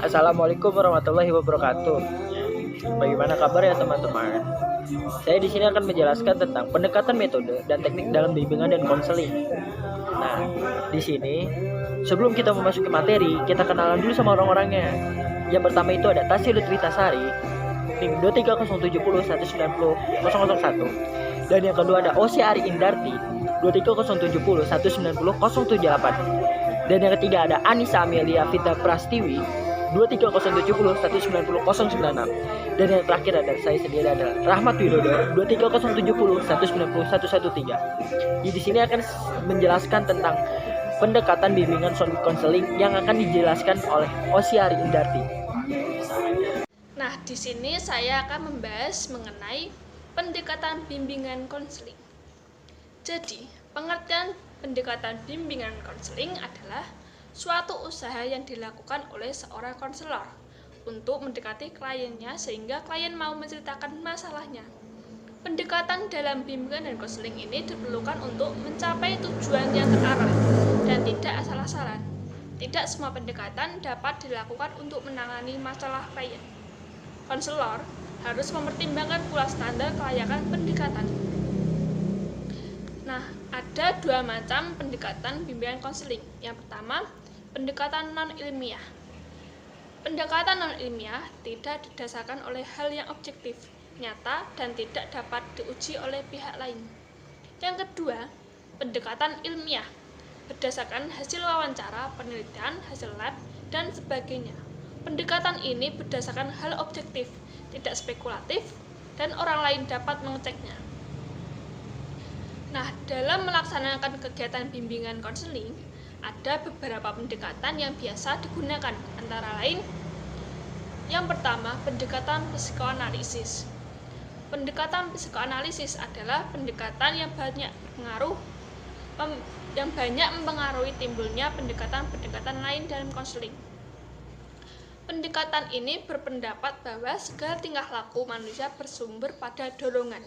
Assalamualaikum warahmatullahi wabarakatuh. Bagaimana kabar ya teman-teman? Saya di sini akan menjelaskan tentang pendekatan metode dan teknik dalam bimbingan dan konseling. Nah, di sini sebelum kita memasuki materi, kita kenalan dulu sama orang-orangnya. Yang pertama itu ada Tasya Lutfitasari, NIM 23070190001. Dan yang kedua ada Osi Ari Indarti, 23070190078. Dan yang ketiga ada Anissa Amelia Vita Prastiwi, 23070190096. Dan yang terakhir ada saya sendiri adalah Rahmat Widodo, 23070190113. Di sini akan menjelaskan tentang pendekatan bimbingan konseling yang akan dijelaskan oleh Osiari Indarti. Nah, di sini saya akan membahas mengenai pendekatan bimbingan konseling. Jadi, pengertian pendekatan bimbingan konseling adalah suatu usaha yang dilakukan oleh seorang konselor untuk mendekati kliennya sehingga klien mau menceritakan masalahnya. Pendekatan dalam bimbingan dan konseling ini diperlukan untuk mencapai tujuan yang terarah dan tidak asal-asalan. Tidak semua pendekatan dapat dilakukan untuk menangani masalah klien. Konselor harus mempertimbangkan pula standar kelayakan pendekatan. Nah, ada dua macam pendekatan bimbingan konseling. Yang pertama, pendekatan non-ilmiah. Pendekatan non-ilmiah tidak didasarkan oleh hal yang objektif, nyata, dan tidak dapat diuji oleh pihak lain. Yang kedua, pendekatan ilmiah, berdasarkan hasil wawancara, penelitian, hasil lab, dan sebagainya. Pendekatan ini berdasarkan hal objektif, tidak spekulatif, dan orang lain dapat mengeceknya. Nah, dalam melaksanakan kegiatan bimbingan konseling, ada beberapa pendekatan yang biasa digunakan, antara lain yang pertama, pendekatan psikoanalisis. Pendekatan psikoanalisis adalah pendekatan yang banyak mempengaruhi timbulnya pendekatan-pendekatan lain dalam konseling. Pendekatan ini berpendapat bahwa segala tingkah laku manusia bersumber pada dorongan.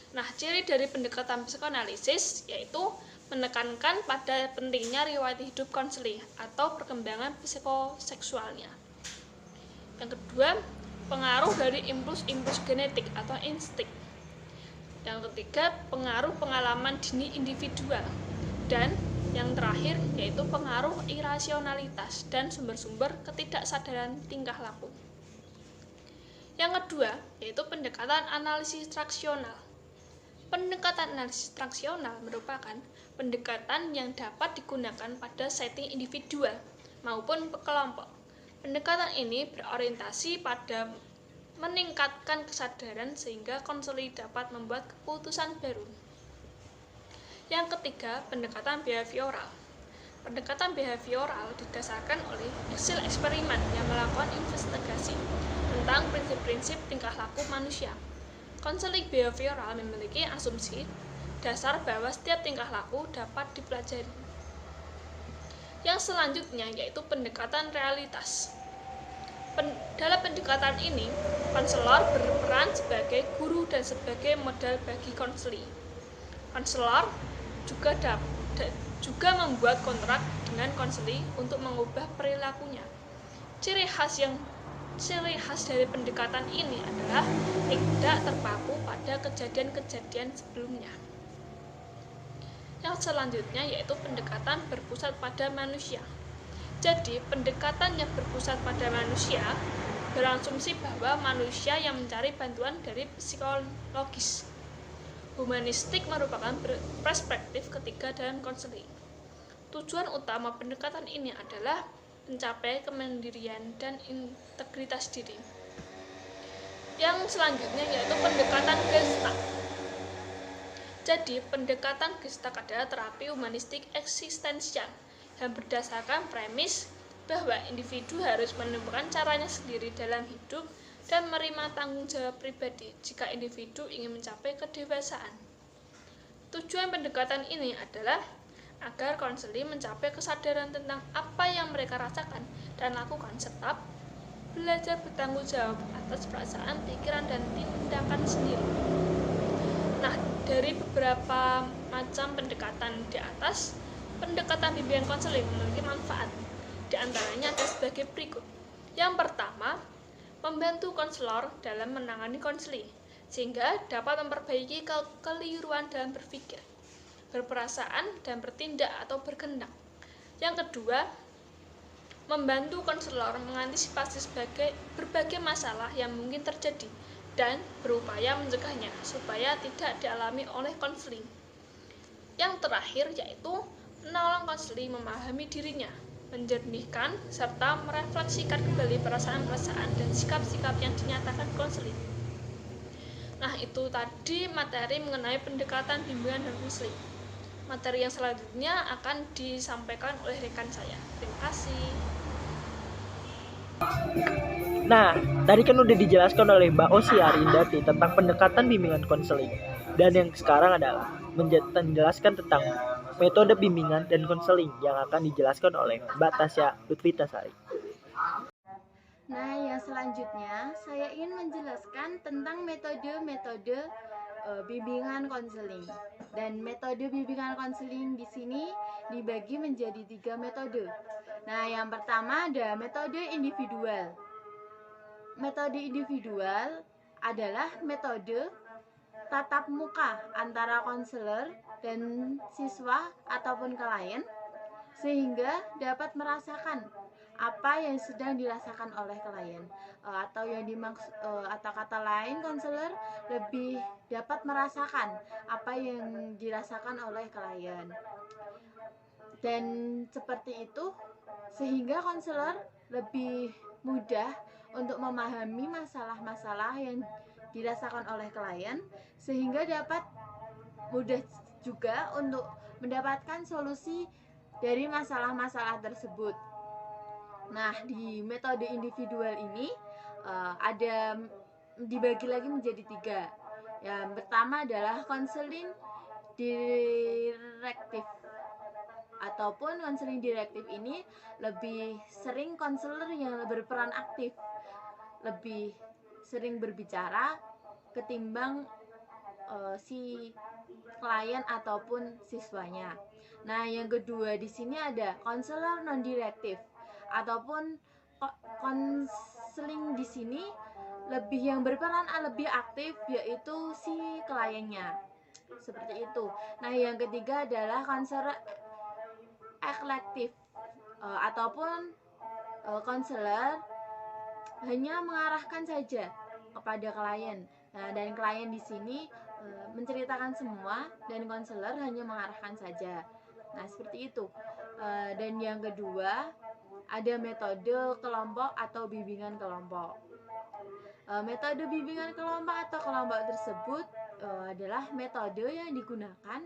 Nah, ciri dari pendekatan psikoanalisis yaitu menekankan pada pentingnya riwayat hidup konseli atau perkembangan psikoseksualnya. Yang kedua, pengaruh dari impuls-impuls genetik atau insting. Yang ketiga, pengaruh pengalaman dini individual. Dan yang terakhir yaitu pengaruh irasionalitas dan sumber-sumber ketidaksadaran tingkah laku. Yang kedua yaitu pendekatan analisis traksional. Pendekatan analisis traksional merupakan pendekatan yang dapat digunakan pada setting individual maupun kelompok. Pendekatan ini berorientasi pada meningkatkan kesadaran sehingga konselor dapat membuat keputusan baru. Yang ketiga, pendekatan behavioral. Pendekatan behavioral didasarkan oleh hasil eksperimen yang melakukan investigasi tentang prinsip-prinsip tingkah laku manusia. Konseling behavioral memiliki asumsi dasar bahwa setiap tingkah laku dapat dipelajari. Yang selanjutnya yaitu pendekatan realitas. Dalam pendekatan ini, konselor berperan sebagai guru dan sebagai modal bagi konseli. Konselor juga membuat kontrak dengan konseli untuk mengubah perilakunya. Ciri khas dari pendekatan ini adalah tidak terpaku pada kejadian-kejadian sebelumnya. Yang selanjutnya yaitu pendekatan berpusat pada manusia. Jadi, pendekatan yang berpusat pada manusia berasumsi bahwa manusia yang mencari bantuan dari psikologis. Humanistik merupakan perspektif ketiga dalam konseling. Tujuan utama pendekatan ini adalah mencapai kemandirian dan integritas diri. Yang selanjutnya yaitu pendekatan Gestalt. Jadi, pendekatan Gestalt adalah terapi humanistik eksistensial yang berdasarkan premis bahwa individu harus menemukan caranya sendiri dalam hidup dan menerima tanggung jawab pribadi jika individu ingin mencapai kedewasaan. Tujuan pendekatan ini adalah agar konseli mencapai kesadaran tentang apa yang mereka rasakan dan lakukan serta belajar bertanggung jawab atas perasaan, pikiran, dan tindakan sendiri. Nah, dari beberapa macam pendekatan di atas, pendekatan bimbingan konseling memiliki manfaat. Di antaranya ada sebagai berikut. Yang pertama, membantu konselor dalam menangani konseling, sehingga dapat memperbaiki kekeliruan dalam berpikir, berperasaan, dan bertindak atau berkehendak. Yang kedua, membantu konselor mengantisipasi berbagai masalah yang mungkin terjadi dan berupaya mencegahnya supaya tidak dialami oleh konseling. Yang terakhir yaitu menolong konseling memahami dirinya, menjernihkan serta merefleksikan kembali perasaan-perasaan dan sikap-sikap yang dinyatakan konseling. Nah, itu tadi materi mengenai pendekatan bimbingan dan konseling. Materi yang selanjutnya akan disampaikan oleh rekan saya. Terima kasih. Nah, tadi kan udah dijelaskan oleh Mbak Osi Arindati tentang pendekatan bimbingan konseling. Dan yang sekarang adalah menjelaskan tentang metode bimbingan dan konseling yang akan dijelaskan oleh Mbak Tasya Lutfitasari. Nah, yang selanjutnya saya ingin menjelaskan tentang metode-metode bimbingan konseling. Dan metode bimbingan konseling di sini dibagi menjadi 3 metode. Nah, yang pertama ada metode individual. Metode individual adalah metode tatap muka antara konselor dan siswa ataupun klien sehingga dapat merasakan apa yang sedang dirasakan oleh klien, atau yang atau kata lain konselor lebih dapat merasakan apa yang dirasakan oleh klien. Dan seperti itu sehingga konselor lebih mudah untuk memahami masalah-masalah yang dirasakan oleh klien sehingga dapat mudah juga untuk mendapatkan solusi dari masalah-masalah tersebut. Nah, di metode individual ini ada dibagi lagi menjadi 3. Yang pertama adalah konseling direktif. Ataupun konseling direktif ini lebih sering konselor yang berperan aktif, lebih sering berbicara ketimbang si klien ataupun siswanya. Nah, yang kedua di sini ada konselor non direktif ataupun konseling di sini lebih yang berperan lebih aktif yaitu si kliennya. Seperti itu. Nah, yang ketiga adalah konselor eklektif ataupun konselor hanya mengarahkan saja kepada klien. Nah, dan klien di sini menceritakan semua dan konselor hanya mengarahkan saja. Nah, seperti itu. Dan yang kedua ada metode kelompok atau bimbingan kelompok. Metode bimbingan kelompok atau kelompok tersebut adalah metode yang digunakan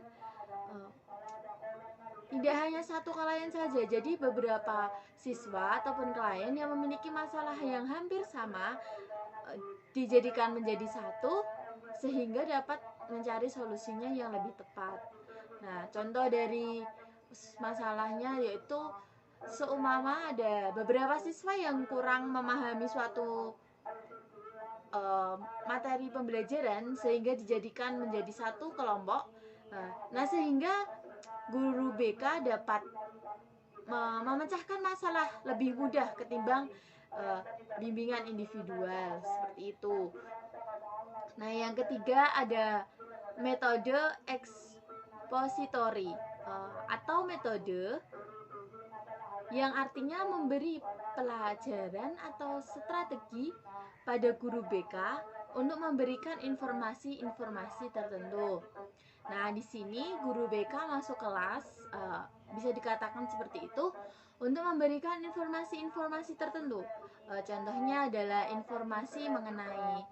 tidak hanya satu klien saja, jadi beberapa siswa ataupun klien yang memiliki masalah yang hampir sama dijadikan menjadi satu sehingga dapat mencari solusinya yang lebih tepat. Nah, contoh dari masalahnya yaitu seumpama ada beberapa siswa yang kurang memahami suatu materi pembelajaran sehingga dijadikan menjadi satu kelompok. Nah, sehingga guru BK dapat memecahkan masalah lebih mudah ketimbang bimbingan individual seperti itu. Nah, yang ketiga ada metode ekspositori atau metode yang artinya memberi pelajaran atau strategi pada guru BK untuk memberikan informasi-informasi tertentu. Nah, di sini guru BK masuk kelas, bisa dikatakan seperti itu, untuk memberikan informasi-informasi tertentu. Contohnya adalah informasi mengenai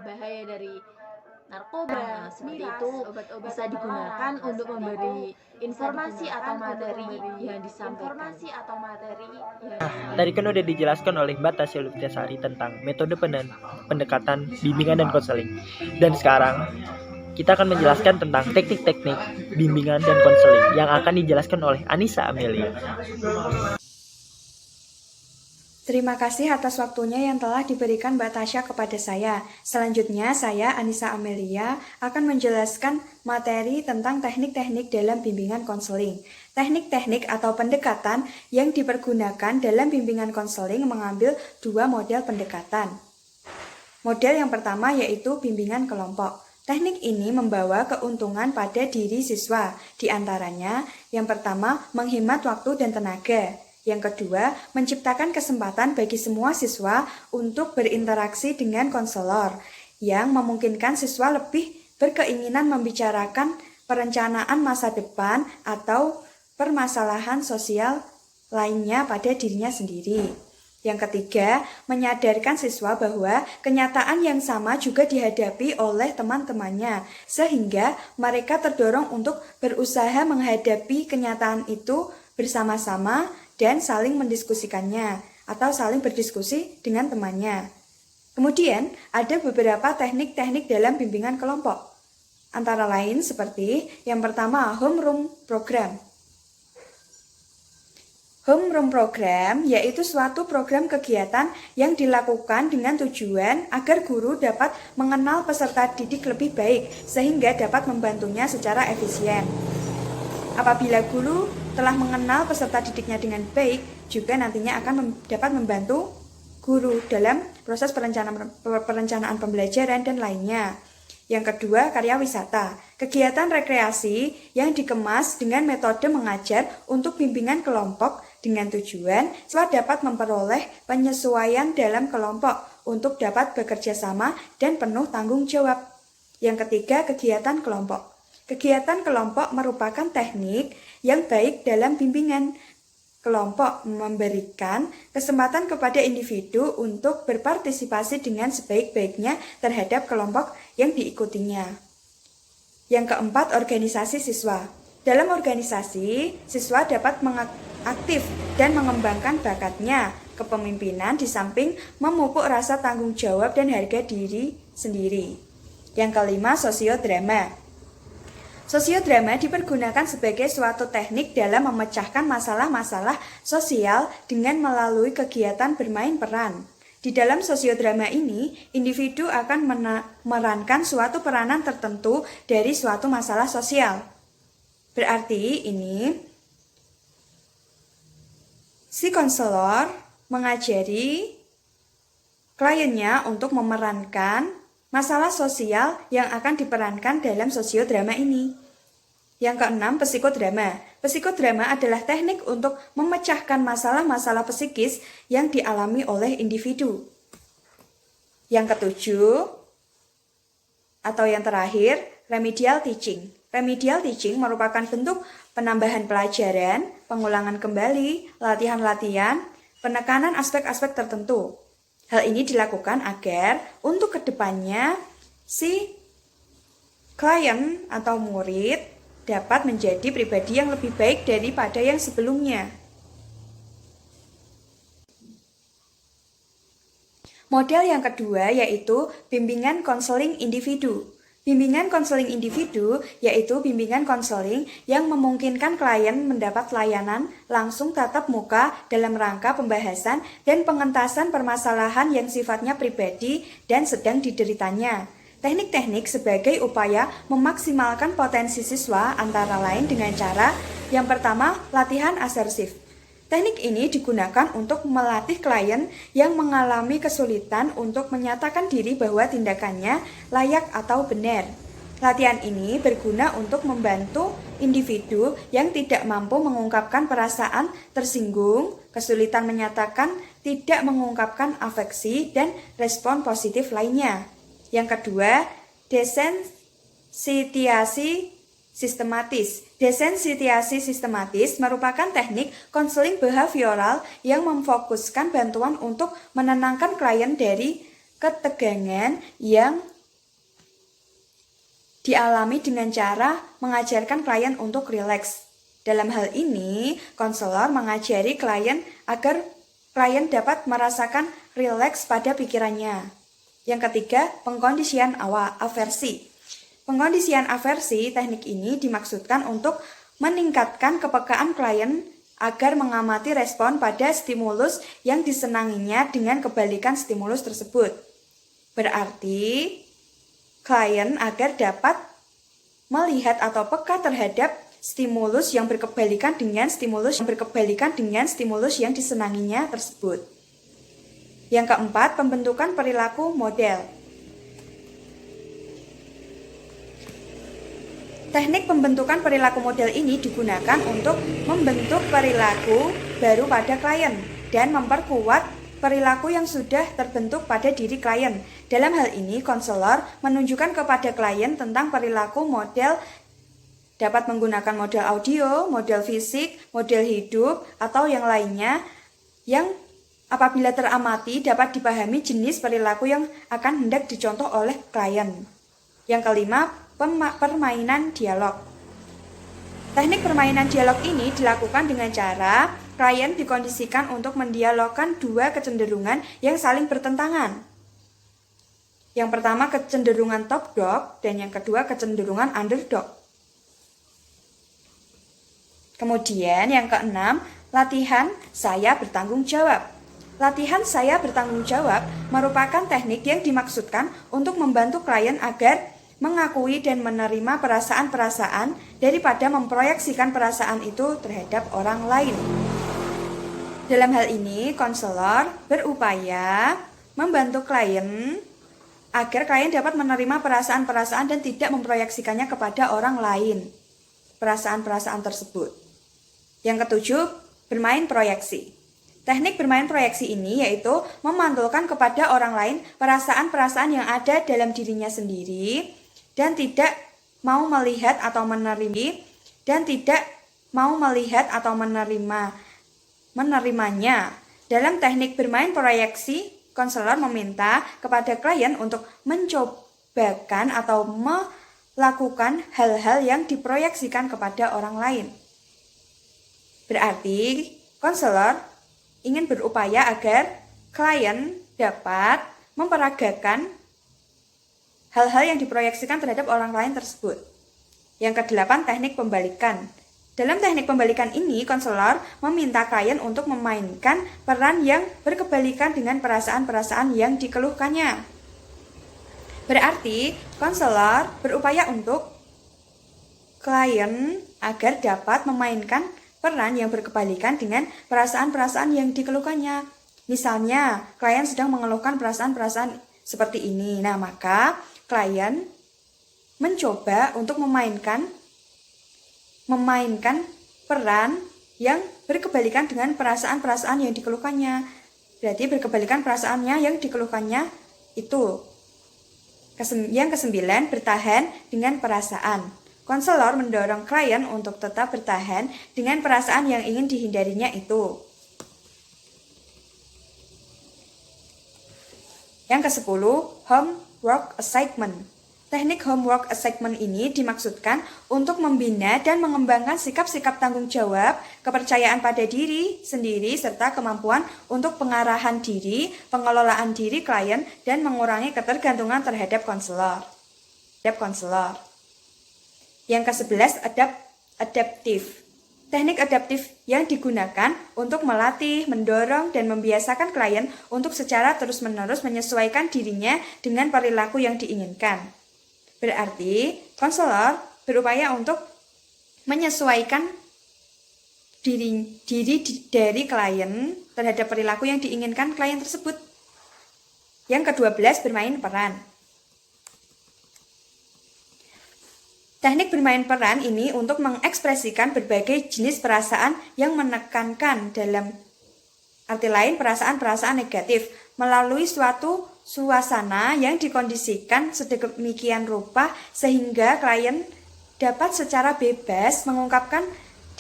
bahaya dari narkoba, seperti itu bisa digunakan untuk memberi informasi atau materi yang disampaikan. Tadi kan udah dijelaskan oleh Mbak Tasya Lutfitasari tentang metode pendekatan bimbingan dan konseling. Dan sekarang kita akan menjelaskan tentang teknik-teknik bimbingan dan konseling yang akan dijelaskan oleh Anissa Amelia. Terima kasih atas waktunya yang telah diberikan Mbak Tasya kepada saya. Selanjutnya, saya, Anissa Amelia, akan menjelaskan materi tentang teknik-teknik dalam bimbingan konseling. Teknik-teknik atau pendekatan yang dipergunakan dalam bimbingan konseling mengambil dua model pendekatan. Model yang pertama yaitu bimbingan kelompok. Teknik ini membawa keuntungan pada diri siswa, di antaranya yang pertama menghemat waktu dan tenaga. Yang kedua, menciptakan kesempatan bagi semua siswa untuk berinteraksi dengan konselor yang memungkinkan siswa lebih berkeinginan membicarakan perencanaan masa depan atau permasalahan sosial lainnya pada dirinya sendiri. Yang ketiga, menyadarkan siswa bahwa kenyataan yang sama juga dihadapi oleh teman-temannya, sehingga mereka terdorong untuk berusaha menghadapi kenyataan itu bersama-sama dan saling mendiskusikannya atau saling berdiskusi dengan temannya. Kemudian, ada beberapa teknik-teknik dalam bimbingan kelompok. Antara lain seperti yang pertama, homeroom program. Homeroom program yaitu suatu program kegiatan yang dilakukan dengan tujuan agar guru dapat mengenal peserta didik lebih baik sehingga dapat membantunya secara efisien. Apabila guru telah mengenal peserta didiknya dengan baik, juga nantinya akan dapat membantu guru dalam proses perencanaan pembelajaran dan lainnya. Yang kedua, karya wisata. Kegiatan rekreasi yang dikemas dengan metode mengajar untuk bimbingan kelompok dengan tujuan siswa dapat memperoleh penyesuaian dalam kelompok untuk dapat bekerja sama dan penuh tanggung jawab. Yang ketiga, kegiatan kelompok. Kegiatan kelompok merupakan teknik yang baik dalam bimbingan. Kelompok memberikan kesempatan kepada individu untuk berpartisipasi dengan sebaik-baiknya terhadap kelompok yang diikutinya. Yang keempat, organisasi siswa. Dalam organisasi, siswa dapat mengaktif dan mengembangkan bakatnya, kepemimpinan di samping memupuk rasa tanggung jawab dan harga diri sendiri. Yang kelima, sosiodrama. Sosiodrama dipergunakan sebagai suatu teknik dalam memecahkan masalah-masalah sosial dengan melalui kegiatan bermain peran. Di dalam sosiodrama ini, individu akan memerankan suatu peranan tertentu dari suatu masalah sosial. Berarti ini, si konselor mengajari kliennya untuk memerankan masalah sosial yang akan diperankan dalam sosiodrama ini. Yang keenam, psikodrama. Psikodrama adalah teknik untuk memecahkan masalah-masalah psikis yang dialami oleh individu. Yang ketujuh, atau yang terakhir, remedial teaching. Remedial teaching merupakan bentuk penambahan pelajaran, pengulangan kembali, latihan-latihan, penekanan aspek-aspek tertentu. Hal ini dilakukan agar untuk kedepannya si klien atau murid dapat menjadi pribadi yang lebih baik daripada yang sebelumnya. Model yang kedua yaitu bimbingan konseling individu. Bimbingan konseling individu yaitu bimbingan konseling yang memungkinkan klien mendapat layanan langsung tatap muka dalam rangka pembahasan dan pengentasan permasalahan yang sifatnya pribadi dan sedang dideritanya. Teknik-teknik sebagai upaya memaksimalkan potensi siswa antara lain dengan cara yang pertama, latihan asersif. Teknik ini digunakan untuk melatih klien yang mengalami kesulitan untuk menyatakan diri bahwa tindakannya layak atau benar. Latihan ini berguna untuk membantu individu yang tidak mampu mengungkapkan perasaan tersinggung, kesulitan menyatakan, tidak mengungkapkan afeksi, dan respon positif lainnya. Yang kedua, desensitasi sistematis. Desensitasi sistematis merupakan teknik konseling behavioral yang memfokuskan bantuan untuk menenangkan klien dari ketegangan yang dialami dengan cara mengajarkan klien untuk rileks. Dalam hal ini, konselor mengajari klien agar klien dapat merasakan rileks pada pikirannya. Yang ketiga, pengkondisian aversi. Pengkondisian aversi, teknik ini dimaksudkan untuk meningkatkan kepekaan klien agar mengamati respon pada stimulus yang disenanginya dengan kebalikan stimulus tersebut. Berarti, klien agar dapat melihat atau peka terhadap stimulus yang berkebalikan dengan stimulus yang disenanginya tersebut. Yang keempat, pembentukan perilaku model. Teknik pembentukan perilaku model ini digunakan untuk membentuk perilaku baru pada klien dan memperkuat perilaku yang sudah terbentuk pada diri klien. Dalam hal ini, konselor menunjukkan kepada klien tentang perilaku model dapat menggunakan model audio, model fisik, model hidup, atau yang lainnya yang apabila teramati dapat dipahami jenis perilaku yang akan hendak dicontoh oleh klien. Yang kelima, permainan dialog. Teknik permainan dialog ini dilakukan dengan cara klien dikondisikan untuk mendialogkan dua kecenderungan yang saling bertentangan. Yang pertama kecenderungan top dog dan yang kedua kecenderungan underdog. Kemudian yang keenam, latihan saya bertanggung jawab. Latihan saya bertanggung jawab merupakan teknik yang dimaksudkan untuk membantu klien agar mengakui dan menerima perasaan-perasaan daripada memproyeksikan perasaan itu terhadap orang lain. Dalam hal ini, konselor berupaya membantu klien agar klien dapat menerima perasaan-perasaan dan tidak memproyeksikannya kepada orang lain. Perasaan-perasaan tersebut. Yang ketujuh, bermain proyeksi. Teknik bermain proyeksi ini yaitu memantulkan kepada orang lain perasaan-perasaan yang ada dalam dirinya sendiri dan tidak mau melihat atau menerimanya. Dalam teknik bermain proyeksi, konselor meminta kepada klien untuk mencobakan atau melakukan hal-hal yang diproyeksikan kepada orang lain. Berarti, konselor ingin berupaya agar klien dapat memperagakan hal-hal yang diproyeksikan terhadap orang lain tersebut. Yang kedelapan, teknik pembalikan. Dalam teknik pembalikan ini, konselor meminta klien untuk memainkan peran yang berkebalikan dengan perasaan-perasaan yang dikeluhkannya. Berarti, konselor berupaya untuk klien agar dapat memainkan peran yang berkebalikan dengan perasaan-perasaan yang dikeluhkannya. Misalnya, klien sedang mengeluhkan perasaan-perasaan seperti ini. Nah, maka klien mencoba untuk memainkan peran yang berkebalikan dengan perasaan-perasaan yang dikeluhkannya. Berarti berkebalikan perasaannya yang dikeluhkannya itu. Yang kesembilan, bertahan dengan perasaan. Konselor mendorong klien untuk tetap bertahan dengan perasaan yang ingin dihindarinya itu. Yang kesepuluh, homework assignment. Teknik homework assignment ini dimaksudkan untuk membina dan mengembangkan sikap-sikap tanggung jawab, kepercayaan pada diri sendiri, serta kemampuan untuk pengarahan diri, pengelolaan diri klien, dan mengurangi ketergantungan terhadap konselor. Yang ke-11, adaptif. Teknik adaptif yang digunakan untuk melatih, mendorong, dan membiasakan klien untuk secara terus-menerus menyesuaikan dirinya dengan perilaku yang diinginkan. Berarti, konselor berupaya untuk menyesuaikan diri dari klien terhadap perilaku yang diinginkan klien tersebut. Yang ke-12, bermain peran. Teknik bermain peran ini untuk mengekspresikan berbagai jenis perasaan yang menekankan, dalam arti lain perasaan-perasaan negatif, melalui suatu suasana yang dikondisikan sedemikian rupa sehingga klien dapat secara bebas mengungkapkan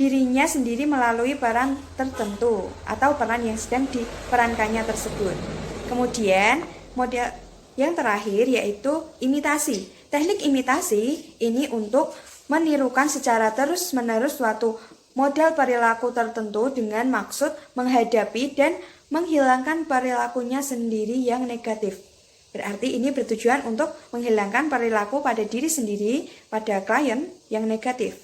dirinya sendiri melalui peran tertentu atau peran yang sedang diperankannya tersebut. Kemudian, model yang terakhir yaitu imitasi. Teknik imitasi ini untuk menirukan secara terus-menerus suatu model perilaku tertentu dengan maksud menghadapi dan menghilangkan perilakunya sendiri yang negatif. Berarti ini bertujuan untuk menghilangkan perilaku pada diri sendiri pada klien yang negatif.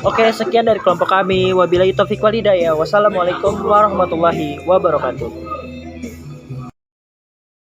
Oke, sekian dari kelompok kami. Wabillahi taufiq wal hidayah. Wassalamualaikum warahmatullahi wabarakatuh.